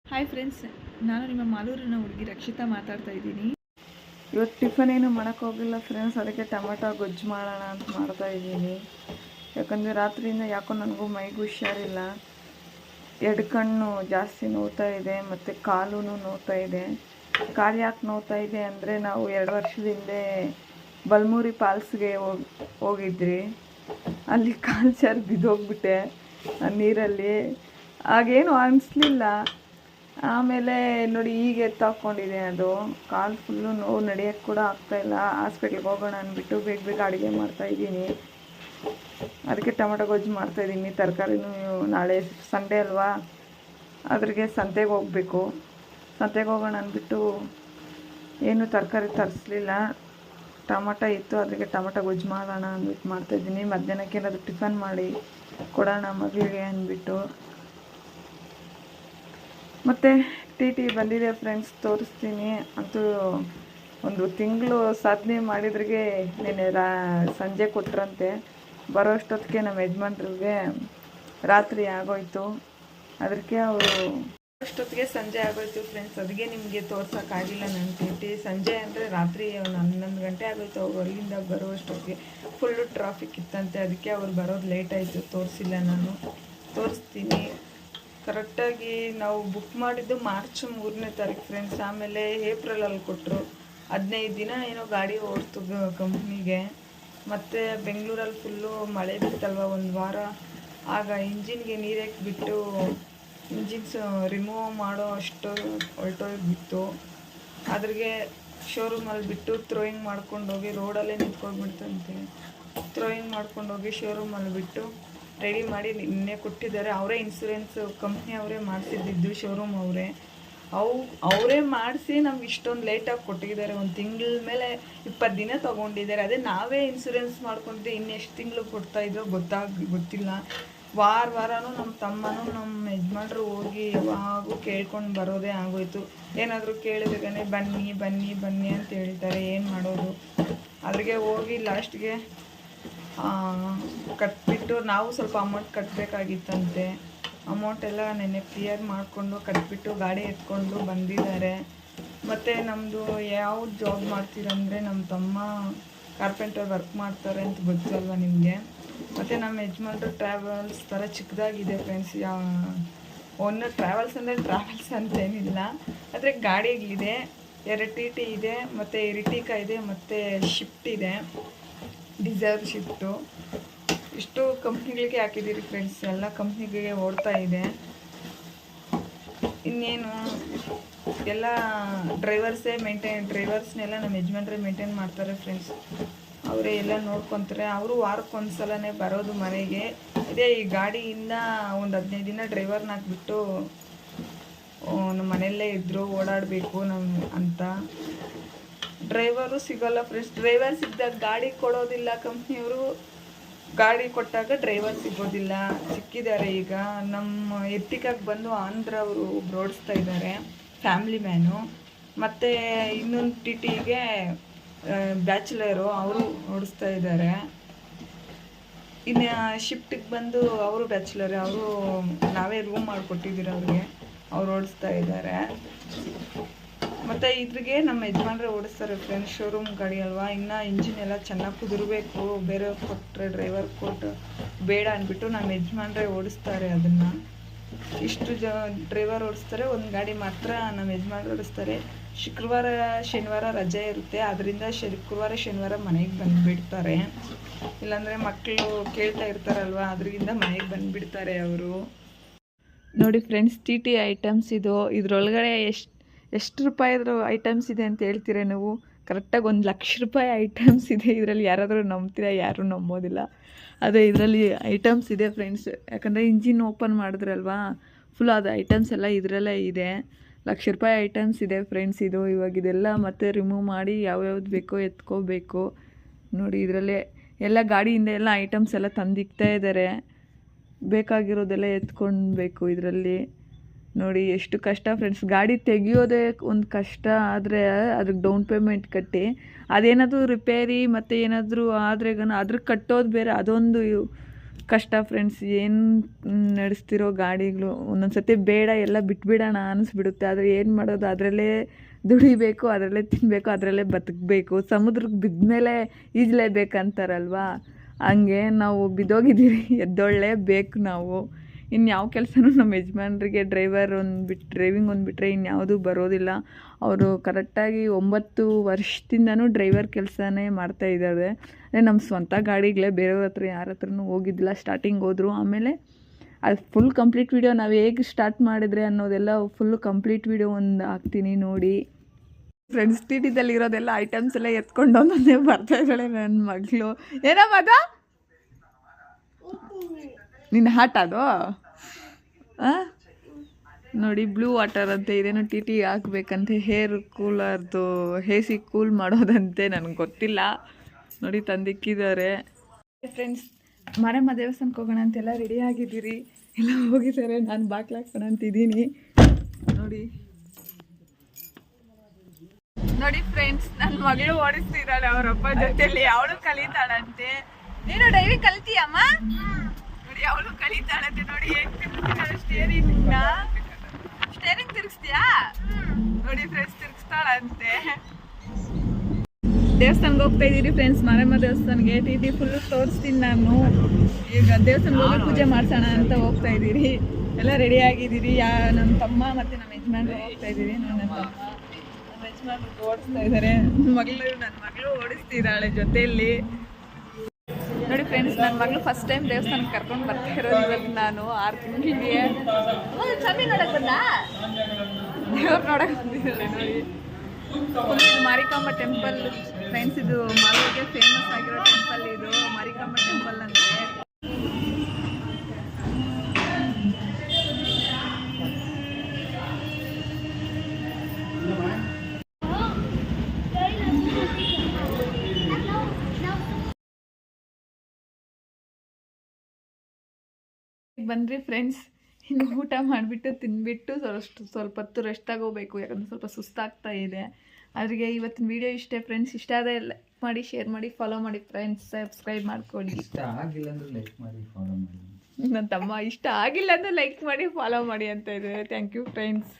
Hi friends, ನಾನು ನಿಮ್ಮ ಮಾಲೂರಿನ ಹುಡುಗಿ ರಕ್ಷಿತಾ ಮಾತಾಡ್ತಾ ಇದ್ದೀನಿ. ಇವತ್ತು ಟಿಫನ್ ಏನು ಮಾಡೋಕ್ಕೋಗಿಲ್ಲ ಫ್ರೆಂಡ್ಸ್, ಅದಕ್ಕೆ ಟೊಮೆಟೊ ಗೊಜ್ಜು ಮಾಡೋಣ ಅಂತ ಮಾಡ್ತಾ ಇದ್ದೀನಿ. ಯಾಕಂದರೆ ರಾತ್ರಿಯಿಂದ ಯಾಕೋ ನನಗೂ ಮೈಗೂ ಹುಷಾರಿಲ್ಲ. ಎರಡು ಕಣ್ಣು ಜಾಸ್ತಿ ನೋವ್ತಾ ಇದೆ ಮತ್ತು ಕಾಲೂ ನೋವ್ತಾ ಇದೆ. ಕಾಲು ಯಾಕೆ ನೋವ್ತಾ ಇದೆ ಅಂದರೆ, ನಾವು 2 ವರ್ಷದ ಹಿಂದೆ ಬಲ್ಮೂರಿ ಫಾಲ್ಸ್ಗೆ ಹೋಗಿದ್ರಿ. ಅಲ್ಲಿ ಕಾಲು ಜಾರಿ ಬಿದ್ದೋಗ್ಬಿಟ್ಟೆ ನೀರಲ್ಲಿ. ಆಗೇನು ಅನಿಸ್ಲಿಲ್ಲ. ಆಮೇಲೆ ನೋಡಿ ಈಗ ಎತ್ತಾಕೊಂಡಿದೆ ಅದು. ಕಾಲು ಫುಲ್ಲು ನೋವು, ನಡೆಯೋಕ್ಕೆ ಕೂಡ ಆಗ್ತಾಯಿಲ್ಲ. ಹಾಸ್ಪಿಟ್ಲಿಗೆ ಹೋಗೋಣ ಅಂದ್ಬಿಟ್ಟು ಬೇಗ ಬೇಗ ಅಡುಗೆ ಮಾಡ್ತಾಯಿದ್ದೀನಿ. ಅದಕ್ಕೆ ಟೊಮೆಟೊ ಗೊಜ್ಜು ಮಾಡ್ತಾಯಿದ್ದೀನಿ. ತರಕಾರಿನೂ ನಾಳೆ ಸಂಡೇ ಅಲ್ವಾ, ಅದ್ರಿಗೆ ಸಂತೆಗೆ ಹೋಗಬೇಕು. ಸಂತೆಗೆ ಹೋಗೋಣ ಅಂದ್ಬಿಟ್ಟು ಏನು ತರಕಾರಿ ತರಿಸ್ಲಿಲ್ಲ. ಟೊಮೆಟೊ ಇತ್ತು, ಅದಕ್ಕೆ ಟೊಮೆಟೊ ಗೊಜ್ಜು ಮಾಡೋಣ ಅಂದ್ಬಿಟ್ಟು ಮಾಡ್ತಾಯಿದ್ದೀನಿ. ಮಧ್ಯಾಹ್ನಕ್ಕೆ ಏನಾದರೂ ಟಿಫನ್ ಮಾಡಿ ಕೊಡೋಣ ಮಗಳಿಗೆ ಅಂದ್ಬಿಟ್ಟು. ಮತ್ತು ಟಿ ಬಂದಿದೆ ಫ್ರೆಂಡ್ಸ್, ತೋರಿಸ್ತೀನಿ. ಅಂತೂ ಒಂದು ತಿಂಗಳು ಸಾಧನೆ ಮಾಡಿದ್ರಿಗೆ ನೆನ್ನೆ ಸಂಜೆ ಕೊಟ್ರಂತೆ. ಬರೋ ಅಷ್ಟೊತ್ತಿಗೆ ನಮ್ಮ ಯಜಮಾನ್ರಿಗೆ ರಾತ್ರಿ ಆಗೋಯ್ತು. ಅದಕ್ಕೆ ಅವರು ಅಷ್ಟೊತ್ತಿಗೆ ಸಂಜೆ ಆಗೋಯ್ತು ಫ್ರೆಂಡ್ಸ್. ಅದಕ್ಕೆ ನಿಮಗೆ ತೋರ್ಸೋಕ್ಕಾಗಿಲ್ಲ ನನ್ನ ಟಿ. ಸಂಜೆ ಅಂದರೆ ರಾತ್ರಿ 11 ಗಂಟೆ ಆಗೋಯ್ತು. ಅವ್ರು ಹೊರಗಿಂದ ಬರೋ ಅಷ್ಟೊತ್ತಿಗೆ ಫುಲ್ಲು ಟ್ರಾಫಿಕ್ ಇತ್ತಂತೆ. ಅದಕ್ಕೆ ಅವ್ರು ಬರೋದು ಲೇಟ್ ಆಯಿತು, ತೋರಿಸಿಲ್ಲ. ನಾನು ತೋರಿಸ್ತೀನಿ. ಕರೆಕ್ಟಾಗಿ ನಾವು ಬುಕ್ ಮಾಡಿದ್ದು ಮಾರ್ಚ್ 3ನೇ ತಾರೀಕು ಫ್ರೆಂಡ್ಸ್. ಆಮೇಲೆ ಏಪ್ರಿಲಲ್ಲಿ ಕೊಟ್ಟರು. 15 ದಿನ ಏನೋ ಗಾಡಿ ಓಡ್ತು ಕಂಪ್ನಿಗೆ. ಮತ್ತು ಬೆಂಗಳೂರಲ್ಲಿ ಫುಲ್ಲು ಮಳೆ ಬಿತ್ತಲ್ವ ಒಂದು ವಾರ. ಆಗ ಇಂಜಿನ್ಗೆ ನೀರಕ್ಕೆ ಬಿಟ್ಟು ಇಂಜಿನ್ಸ್ ರಿಮೂವ್ ಮಾಡೋ ಅಷ್ಟು ಹೊರಟೋಗಿತ್ತು. ಅದ್ರಿಗೆ ಶೋರೂಮಲ್ಲಿ ಬಿಟ್ಟು ಥ್ರೋಯಿಂಗ್ ಮಾಡ್ಕೊಂಡೋಗಿ ರೋಡಲ್ಲೇ ನಿಂತ್ಕೊಂಡ್ಬಿಡ್ತಂತೆ. ಥ್ರೋಯಿಂಗ್ ಮಾಡ್ಕೊಂಡೋಗಿ ಶೋರೂಮಲ್ಲಿ ಬಿಟ್ಟು ರೆಡಿ ಮಾಡಿ ನಿನ್ನೆ ಕೊಟ್ಟಿದ್ದಾರೆ. ಅವರೇ ಇನ್ಸೂರೆನ್ಸ್ ಕಂಪ್ನಿ ಅವರೇ ಮಾಡಿಸಿದ್ದು, ಶೋರೂಮ್ ಅವರೇ ಮಾಡಿಸಿ ನಮ್ಗೆ ಇಷ್ಟೊಂದು ಲೇಟಾಗಿ ಕೊಟ್ಟಿದ್ದಾರೆ. ಒಂದು ತಿಂಗಳ ಮೇಲೆ 20 ದಿನ ತೊಗೊಂಡಿದ್ದಾರೆ. ಅದೇ ನಾವೇ ಇನ್ಸೂರೆನ್ಸ್ ಮಾಡ್ಕೊಂಡ್ರೆ ಇನ್ನೆಷ್ಟು ತಿಂಗಳು ಕೊಡ್ತಾಯಿದ್ರೋ ಗೊತ್ತಿಲ್ಲ. ವಾರನೂ ನಮ್ಮ ತಮ್ಮನೂ ನಮ್ಮ ಯಜಮಾನ್ರು ಹೋಗಿ ಯಾವಾಗೂ ಕೇಳ್ಕೊಂಡು ಬರೋದೇ ಆಗೋಯ್ತು. ಏನಾದರೂ ಕೇಳಿದ್ರೆ ಬನ್ನಿ ಬನ್ನಿ ಬನ್ನಿ ಅಂತ ಹೇಳ್ತಾರೆ. ಏನು ಮಾಡೋದು? ಅದ್ರಿಗೆ ಹೋಗಿ ಲಾಸ್ಟ್ಗೆ ಕಟ್ಬಿಟ್ಟು ನಾವು ಸ್ವಲ್ಪ ಅಮೌಂಟ್ ಕಟ್ಟಬೇಕಾಗಿತ್ತಂತೆ. ಅಮೌಂಟ್ ಎಲ್ಲ ನೆನ್ನೆ ಕ್ಲಿಯರ್ ಮಾಡಿಕೊಂಡು ಕಟ್ಬಿಟ್ಟು ಗಾಡಿ ಎತ್ಕೊಂಡು ಬಂದಿದ್ದಾರೆ. ಮತ್ತು ನಮ್ಮದು ಯಾವ ಜಾಬ್ ಮಾಡ್ತೀರಂದರೆ, ನಮ್ಮ ತಮ್ಮ ಕಾರ್ಪೆಂಟರ್ ವರ್ಕ್ ಮಾಡ್ತಾರೆ ಅಂತ ಗೊತ್ತಲ್ವ ನಿಮಗೆ. ಮತ್ತು ನಮ್ಮ ಯಜಮಾನ್ರು ಟ್ರಾವೆಲ್ಸ್ ಥರ ಚಿಕ್ಕದಾಗಿದೆ ಫ್ರೆಂಡ್ಸ್. ಓನರ್ ಟ್ರಾವೆಲ್ಸ್ ಅಂದರೆ ಟ್ರಾವೆಲ್ಸ್ ಅಂತೇನಿಲ್ಲ, ಆದರೆ ಗಾಡಿಗಳಿದೆ. 2 TT ಇದೆ, ಮತ್ತು ಎರಿಟಿಕಾ ಇದೆ, ಮತ್ತು ಶಿಫ್ಟ್ ಇದೆ, ಡಿಸೈರ್ ಶಿಫ್ಟು. ಇಷ್ಟು ಕಂಪ್ನಿಗಳಿಗೆ ಹಾಕಿದ್ದೀರಿ ಫ್ರೆಂಡ್ಸ್. ಎಲ್ಲ ಕಂಪ್ನಿಗಳಿಗೆ ಓಡ್ತಾ ಇದೆ. ಇನ್ನೇನು ಎಲ್ಲ ಡ್ರೈವರ್ಸ್ನೆಲ್ಲ ನಮ್ಮ ಯಜಮಾನ್ರೆ ಮೇಂಟೈನ್ ಮಾಡ್ತಾರೆ ಫ್ರೆಂಡ್ಸ್. ಅವರೇ ಎಲ್ಲ ನೋಡ್ಕೊತಾರೆ. ಅವರು ವಾರಕ್ಕೊಂದ್ಸಲನೇ ಬರೋದು ಮನೆಗೆ. ಇದೇ ಈ ಗಾಡಿಯಿಂದ ಒಂದು 15 ದಿನ ಡ್ರೈವರ್ನ ಹಾಕ್ಬಿಟ್ಟು ನಮ್ಮ ಮನೆಯಲ್ಲೇ ಇದ್ದರು, ಓಡಾಡಬೇಕು ಅಂತ. ಡ್ರೈವರು ಸಿಗೋಲ್ಲ ಫ್ರೆಂಡ್ಸ್. ಡ್ರೈವರ್ ಸಿಕ್ಕಿದಾಗ ಗಾಡಿ ಕೊಡೋದಿಲ್ಲ ಕಂಪ್ನಿಯವರು, ಗಾಡಿ ಕೊಟ್ಟಾಗ ಡ್ರೈವರ್ ಸಿಗೋದಿಲ್ಲ. ಸಿಕ್ಕಿದ್ದಾರೆ ಈಗ. ನಮ್ಮ ಎರ್ಟಿಕಾಗೆ ಬಂದು ಆಂಧ್ರವರು ಓಡಿಸ್ತಾ ಇದ್ದಾರೆ, ಫ್ಯಾಮ್ಲಿ ಮ್ಯಾನು. ಮತ್ತು ಇನ್ನೊಂದು TTಗೆ ಬ್ಯಾಚುಲರು, ಅವರು ಓಡಿಸ್ತಾ ಇದ್ದಾರೆ. ಇನ್ನು ಶಿಫ್ಟಿಗೆ ಬಂದು ಅವರು ಬ್ಯಾಚುಲರ್, ಅವರು ನಾವೇ ರೂಮ್ ಮಾಡಿಕೊಟ್ಟಿದ್ದೀರ ಅವ್ರಿಗೆ, ಅವ್ರು ಓಡಿಸ್ತಾ ಇದ್ದಾರೆ. ಮತ್ತು ಇದ್ರಿಗೆ ನಮ್ಮ ಯಜಮಾನ್ರೆ ಓಡಿಸ್ತಾರೆ ಫ್ರೆಂಡ್ಸ್. ಶೋರೂಮ್ ಗಾಡಿ ಅಲ್ವಾ, ಇನ್ನು ಇಂಜಿನ್ ಎಲ್ಲ ಚೆನ್ನಾಗಿ ಕುದುರಬೇಕು. ಬೇರೆಯವ್ರು ಕೊಟ್ಟರೆ ಡ್ರೈವರ್ ಕೊಟ್ಟು ಬೇಡ ಅಂದ್ಬಿಟ್ಟು ನಮ್ಮ ಯಜಮಾನ್ರೆ ಓಡಿಸ್ತಾರೆ ಅದನ್ನು. ಇಷ್ಟು ಡ್ರೈವರ್ ಓಡಿಸ್ತಾರೆ, ಒಂದು ಗಾಡಿ ಮಾತ್ರ ನಮ್ಮ ಯಜಮಾನ್ರು ಓಡಿಸ್ತಾರೆ. ಶುಕ್ರವಾರ ಶನಿವಾರ ರಜೆ ಇರುತ್ತೆ, ಅದರಿಂದ ಶುಕ್ರವಾರ ಶನಿವಾರ ಮನೆಗೆ ಬಂದುಬಿಡ್ತಾರೆ. ಇಲ್ಲಾಂದರೆ ಮಕ್ಕಳು ಕೇಳ್ತಾ ಇರ್ತಾರಲ್ವ, ಅದರಿಂದ ಮನೆಗೆ ಬಂದುಬಿಡ್ತಾರೆ ಅವರು. ನೋಡಿ ಫ್ರೆಂಡ್ಸ್, TT ಐಟಮ್ಸ್ ಇದು. ಇದರೊಳಗಡೆ ಎಷ್ಟು ರೂಪಾಯಿದ್ರ ಐಟಮ್ಸ್ ಇದೆ ಅಂತ ಹೇಳ್ತೀರ ನೀವು? ಕರೆಕ್ಟಾಗಿ 1 ಲಕ್ಷ ರೂಪಾಯಿ ಐಟಮ್ಸ್ ಇದೆ ಇದರಲ್ಲಿ. ಯಾರಾದರೂ ನಂಬ್ತೀರಾ? ಯಾರೂ ನಂಬೋದಿಲ್ಲ. ಅದೇ ಇದರಲ್ಲಿ ಐಟಮ್ಸ್ ಇದೆ ಫ್ರೆಂಡ್ಸ್. ಯಾಕಂದರೆ ಇಂಜಿನ್ ಓಪನ್ ಮಾಡಿದ್ರಲ್ವಾ, ಫುಲ್ ಅದು ಐಟಮ್ಸ್ ಎಲ್ಲ ಇದರಲ್ಲೇ ಇದೆ. 1 ಲಕ್ಷ ರೂಪಾಯಿ ಐಟಮ್ಸ್ ಇದೆ ಫ್ರೆಂಡ್ಸ್ ಇದು. ಇವಾಗ ಇದೆಲ್ಲ ಮತ್ತೆ ರಿಮೂವ್ ಮಾಡಿ ಯಾವ್ಯಾವ್ದು ಬೇಕೋ ಎತ್ಕೋಬೇಕು. ನೋಡಿ ಇದರಲ್ಲೇ ಎಲ್ಲ ಗಾಡಿಯಿಂದ ಎಲ್ಲ ಐಟಮ್ಸ್ ಎಲ್ಲ ತಂದಿಕ್ತಾ ಇದ್ದಾರೆ. ಬೇಕಾಗಿರೋದೆಲ್ಲ ಎತ್ಕೊಳ್ಬೇಕು ಇದರಲ್ಲಿ. ನೋಡಿ ಎಷ್ಟು ಕಷ್ಟ ಫ್ರೆಂಡ್ಸ್. ಗಾಡಿ ತೆಗಿಯೋದೇ ಒಂದು ಕಷ್ಟ, ಆದರೆ ಅದಕ್ಕೆ ಡೌನ್ ಪೇಮೆಂಟ್ ಕಟ್ಟಿ ಅದೇನಾದರೂ ರಿಪೇರಿ ಮತ್ತು ಏನಾದರೂ ಆದರೆ ಅದ್ರ ಕಟ್ಟೋದು ಬೇರೆ, ಅದೊಂದು ಕಷ್ಟ ಫ್ರೆಂಡ್ಸ್. ಏನು ನಡೆಸ್ತಿರೋ ಗಾಡಿಗಳು ಒಂದೊಂದ್ಸತಿ ಬೇಡ ಎಲ್ಲ ಬಿಟ್ಬಿಡೋಣ ಅನ್ನಿಸ್ಬಿಡುತ್ತೆ. ಆದರೆ ಏನು ಮಾಡೋದು, ಅದರಲ್ಲೇ ದುಡಿಬೇಕು, ಅದರಲ್ಲೇ ತಿನ್ನಬೇಕು, ಅದರಲ್ಲೇ ಬದುಕಬೇಕು. ಸಮುದ್ರಕ್ಕೆ ಬಿದ್ಮೇಲೆ ಈಜಲೇಬೇಕಂತಾರಲ್ವಾ, ಹಂಗೆ ನಾವು ಬಿದ್ದೋಗಿದ್ದೀವಿ, ಎದ್ದೊಳ್ಳೇಬೇಕು ನಾವು. ಇನ್ಯಾವ ಕೆಲಸನೂ ನಮ್ಮ ಯಜಮಾನ್ರಿಗೆ ಡ್ರೈವಿಂಗ್ ಒಂದು ಬಿಟ್ಟರೆ ಇನ್ಯಾವುದೂ ಬರೋದಿಲ್ಲ. ಅವರು ಕರೆಕ್ಟಾಗಿ 9 ವರ್ಷದಿಂದನೂ ಡ್ರೈವರ್ ಕೆಲಸನೇ ಮಾಡ್ತಾಯಿದ್ದಾರೆ. ನಮ್ಮ ಸ್ವಂತ ಗಾಡಿಗಳೇ, ಬೇರೆಯವ್ರ ಹತ್ರ ಯಾರ ಹತ್ರನೂ ಹೋಗಿದ್ದಿಲ್ಲ. ಸ್ಟಾರ್ಟಿಂಗ್ ಹೋದರು, ಆಮೇಲೆ ಅದು ಫುಲ್ ಕಂಪ್ಲೀಟ್ ವೀಡಿಯೋ ನಾವು ಹೇಗೆ ಸ್ಟಾರ್ಟ್ ಮಾಡಿದ್ರೆ ಅನ್ನೋದೆಲ್ಲ ಫುಲ್ಲು ಕಂಪ್ಲೀಟ್ ವೀಡಿಯೋ ಒಂದು ಹಾಕ್ತೀನಿ ನೋಡಿ ಫ್ರೆಂಡ್ಸ್. ಟಿಟಿದಲ್ಲಿರೋದೆಲ್ಲ ಐಟಮ್ಸ್ ಎಲ್ಲ ಎತ್ಕೊಂಡು ಒಂದೊಂದೇ ಬರ್ತಾ ಇದ್ದಾಳೆ ನನ್ನ ಮಗಳು. ಏನಮ್ಮ ಅದು ನಿನ್ನ ಹಾಟ್ ಅದು? ನೋಡಿ ಬ್ಲೂ ವಾಟರ್ ಅಂತೆ, ಇದೇನು ಟಿ ಟಿ ಹಾಕ್ಬೇಕಂತೆ. ಹೇರ್ ಕೂಲರ್ದು ಹೇಸಿ ಕೂಲ್ ಮಾಡೋದಂತೆ, ನನಗೆ ಗೊತ್ತಿಲ್ಲ. ನೋಡಿ ತಂದಿಕ್ಕಿದ್ದಾರೆ ಫ್ರೆಂಡ್ಸ್. ಮಾರಮ್ಮ ದೇವಸ್ಥಾನಕ್ಕೆ ಹೋಗೋಣ ಅಂತೆಲ್ಲ ರೆಡಿ ಆಗಿದ್ದೀರಿ, ಎಲ್ಲ ಹೋಗಿದ್ದಾರೆ. ನಾನು ಬಾಕ್ಲು ಹಾಕ್ಸೋಣ ಅಂತಿದ್ದೀನಿ. ನೋಡಿ ಫ್ರೆಂಡ್ಸ್, ನನ್ನ ಮಗಳು ಓಡಿಸ್ತಿದ್ದಾಳೆ ಅವರಪ್ಪ ಜೊತೆಲಿ. ಅವಳು ಕಲಿತಾಳಂತೆ. ನೀನು ಡ್ರೈವಿಂಗ್ ಕಲಿತೀಯಮ್ಮ? ನೋಡಿ ಅವಳು ಕಲಿತಾಳಂತೆ. ನೋಡಿ ಹೇಗೆ ತಿರ್ಗಿಸ್ತಾಳೆ ಸ್ಟೇರಿಂಗ್ ತಿರ್ಗಿಸ್ತೀಯಾ? ನೋಡಿ ಫ್ರೆಂಡ್ಸ್, ತಿರ್ಗಿಸ್ತಾಳಂತೆ. ದೇವಸ್ಥಾನಕ್ಕೆ ಹೋಗ್ತಾ ಇದ್ದೀರಿ ಫ್ರೆಂಡ್ಸ್, ಮಾರಮ್ಮ ದೇವಸ್ಥಾನಕ್ಕೆ. ಟಿ ಟಿ ಫುಲ್ಲು ತೋರಿಸ್ತೀನಿ ನಾನು. ಈಗ ದೇವಸ್ಥಾನಕ್ಕೆ ಹೋಗಿ ಪೂಜೆ ಮಾಡ್ಸೋಣ ಅಂತ ಹೋಗ್ತಾ ಇದ್ದೀರಿ. ಎಲ್ಲ ರೆಡಿ ಆಗಿದ್ದೀರಿ. ನಮ್ಮ ತಮ್ಮ ಮತ್ತು ನಮ್ಮ ಯಜಮಾನ್ರು ಹೋಗ್ತಾ ಇದ್ದೀರಿ. ನನ್ನ ಯಜಮಾನ್ರು ಓಡಿಸ್ತಾ ಇದ್ದಾರೆ. ನನ್ನ ಮಗಳು ಓಡಿಸ್ತಿದ್ದಾಳೆ ಜೊತೆಯಲ್ಲಿ. ನೋಡಿ ಫ್ರೆಂಡ್ಸ್, ನನ್ನ ಮಗಳು ಫಸ್ಟ್ ಟೈಮ್ ದೇವಸ್ಥಾನಕ್ಕೆ ಕರ್ಕೊಂಡು ಬರ್ತಾ ಇರೋದು ಇವತ್ತು ನಾನು. 6 ತಿಂಗಳಿಗೆ ಸ್ವಾಮಿ ನೋಡಕ್ಕೆ ಬಂದ, ದೇವ್ರು ನೋಡಕ್ಕೆ ಬಂದಿದ್ದಾಳೆ. ನೋಡಿ ಇದು ಮಾರಿಕಾಂಬ ಟೆಂಪಲ್ ಫ್ರೆಂಡ್ಸ್. ಇದು ಮಾಲೂರಿಗೆ ಫೇಮಸ್ ಆಗಿರೋ ಟೆಂಪಲ್ ಇದು, ಮಾರಿಕಾಂಬ ಟೆಂಪಲ್ ಅಂತ. ಬನ್ರಿ ಫ್ರೆಂಡ್ಸ್, ಇನ್ನು ಊಟ ಮಾಡಿಬಿಟ್ಟು ತಿಂದ್ಬಿಟ್ಟು ಸ್ವಲ್ಪ ಹೊತ್ತು ರೆಸ್ಟ್ ತಗೋಬೇಕು, ಯಾಕಂದರೆ ಸ್ವಲ್ಪ ಸುಸ್ತಾಗ್ತಾ ಇದೆ. ಅದ್ರಿಗೆ ಇವತ್ತಿನ ವಿಡಿಯೋ ಇಷ್ಟೇ ಫ್ರೆಂಡ್ಸ್. ಇಷ್ಟ ಆದರೆ ಲೈಕ್ ಮಾಡಿ, ಶೇರ್ ಮಾಡಿ, ಫಾಲೋ ಮಾಡಿ ಫ್ರೆಂಡ್ಸ್. ಸಬ್ಸ್ಕ್ರೈಬ್ ಮಾಡ್ಕೊಳ್ಳಿ. ನನ್ನ ತಮ್ಮ ಇಷ್ಟ ಆಗಿಲ್ಲ ಅಂದರೆ ಲೈಕ್ ಮಾಡಿ, ಫಾಲೋ ಮಾಡಿ ಅಂತ ಇದ್ದಾರೆ. Thank you friends.